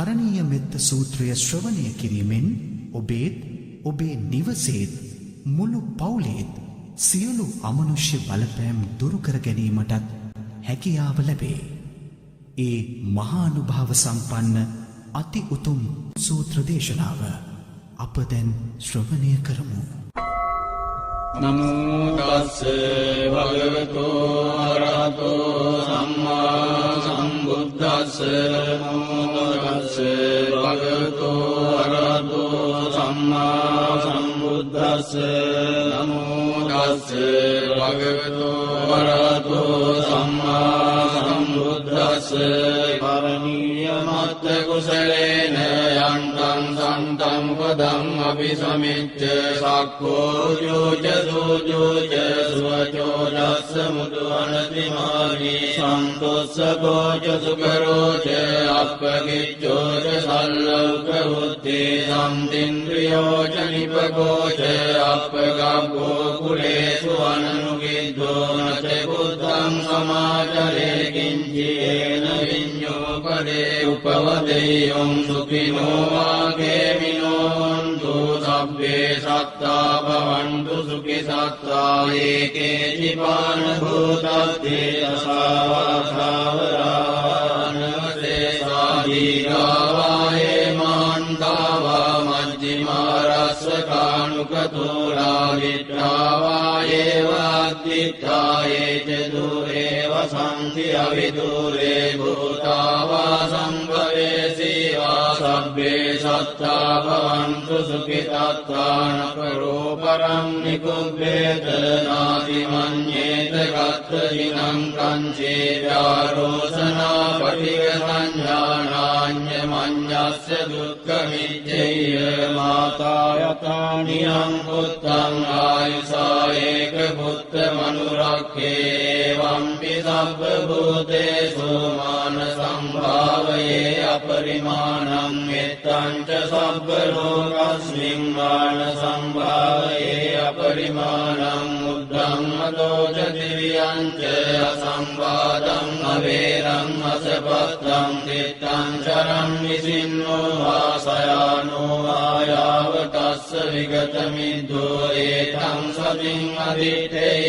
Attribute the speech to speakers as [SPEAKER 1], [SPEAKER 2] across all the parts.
[SPEAKER 1] කරණීය මෙත්ත සූත්‍රය ශ්‍රවණය කිරීමෙන් ඔබේත් ඔබේ නිවසේත් මුළු පවුලේත් සියලු අමනුෂ්‍ය බලපෑම් දුරු කර ගැනීමටත් හැකියාව ලැබේ. ඒ මහානුභාව සම්පන්න අති උතුම් සූත්‍ර දේශනාව අප දැන් ශ්‍රවණය කරමු.
[SPEAKER 2] නමෝ තස්ස භගවතෝ අරහතෝ සම්මා සම්බුද්දස්ස. නමෝ තස්ස භගවතෝ අරහතෝ සම්මා සම්බුද්දස්ස. නමෝ තස්ස භගවතෝ අරහතෝ සම්මා සම්බුද්දස්ස. කරණීය මත්ත කුසලේන යන්තං සන්තං පදං අபிසමිච්ඡ සක්ඛෝ යෝච සෝජෝච සුවචෝදස්ස මුදු අනතිමානි සන්තොස්සකෝච සුකරෝච අප්පකිච්ඡෝච සල්ලෞක උත්තේ සම්තින්ද්‍රියෝච නිපකෝච අප්පගබ්බෝ කුලේසු අනනුගිද්දෝ නච බුද්ධං සමාචරේ කිංචේන විඤ්ඤෝ පදේ උපවදේයං සුඛිනෝ වාගේමිනෝ හොන්තු සබ්බේ සත්තා භවන්තු සුඛි සත්තා ඒකේ ජීවාන භූතත්තේ අසාවාසාවරානවසේ සාදීගාවායේ මාන්තාවා මජ්ජිමා රස්සකානුකතෝලා විට්ඨාවායේ වාද්දිත්තායේ ච දුරේව සම්ති අවිදුරේ භූතාවා සම්භවේ සීවා සබ්බේ සත්තා භවන්තු සුඛි සත්තාන කරෝ පරම් නිකුබ්බේත නාති මඤ්ඤේත ගත්ත දිනං කංචේ යාරෝසනා පටිග සංඥානාඤ්ඤ මඤ්ඤස්ස දුක්ඛ මිච්ඡේය මාතා යතානියං පුත්තං ආයුසා ඒක පුත්ත මනුරක්ඛේ වම්පි සබ්බ භූතේසු මාන සම්භාවයේ අපරිමාණං මෙත්තං ච සබ්බ ලෝකස්මින් මාන සම්භාවයේ අපරිමාණං උද්ධං මදෝච දිව්‍යං ච අසම්බාධං අවේරං අසපත්තං තිත්තං චරං විසින්නෝ වාසයානෝ ආයාව තස්ස විගත මිද්දෝ ඒතං සතින් අදිත්තේය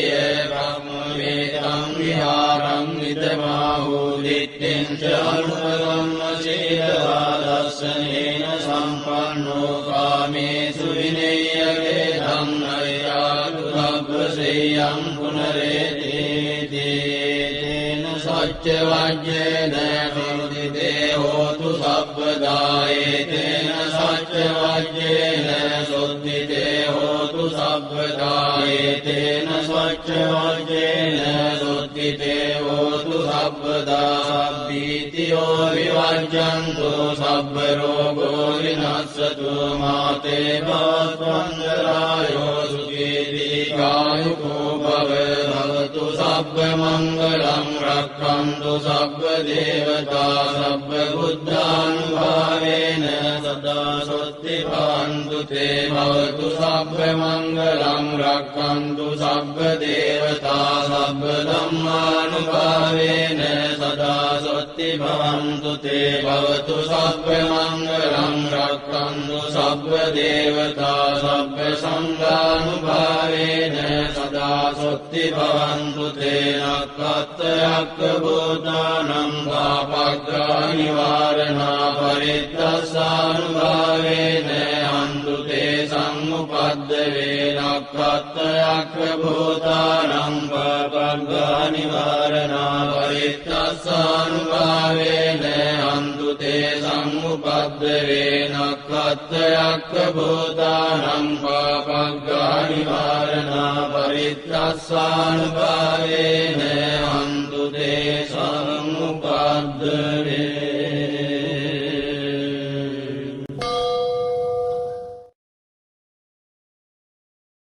[SPEAKER 2] බ්‍රහ්ම වේදං විහාරං විදමාහෝ දිත්තෙන් ච අනුපගම්ම සීලවා දස්සනේන සම්පන්නෝ කාමේසු විනේයගේ ධම්මයාතු ධබ්බසේයං පුනරේතේ තේන සච්ච වජ්ජේන සුදිතේ හෝතු සබ්බදායේ තේන සච්ච වජ්ජේන සුදිතේ හෝතු සබ්බදායේ තේන සච්ච වජ්ජේන සුදිතේ හෝතු සබ්බදා සබ්බීතියෝ විවජ්ජන්තු සබ්බ රෝගෝ විනස්සතු මාතේ භවත්වන්දරායෝ සුඛී දීඝායුකෝ භව භවතු සබ්බ මංගලං රක්ඛන්තු සබ්බ දේවතා සබ්බ බුද්ධානුභාවේන සදා සොත්ති භවන්තු තේ භවතු සබ්බ මංගලං රක්ඛන්තු සබ්බ දේවතා සබ්බ ධම්මානුභාවේන සදා සොත්ති භවන්තු තේ භවතු සබ්බ මංගලං රක්ඛන්තු සබ්බ දේවතා සබ්බ සංඝානුභාවේන සදා සොත්ති භවන්තු තේ නක්ඛත්තයක්ඛ භූතානං පාපග්ගා නිවාරණා පරිත්තස්සානුභාවේන හන්තු තේ සම්මුපද්දවේ නක්ඛත්තයක්ඛ භූතානං පාපග්ගා නිවාරණා පරිත්තස්සානුභාවේන හන්තු තේ සම්මුපද්දවේ නක්ඛත්තයක්ඛ භූතානං පාපග්ගා නිවාරණා පරිත්තස්සානුභාවේන හන්තු තේ සම්මුපද්දවේ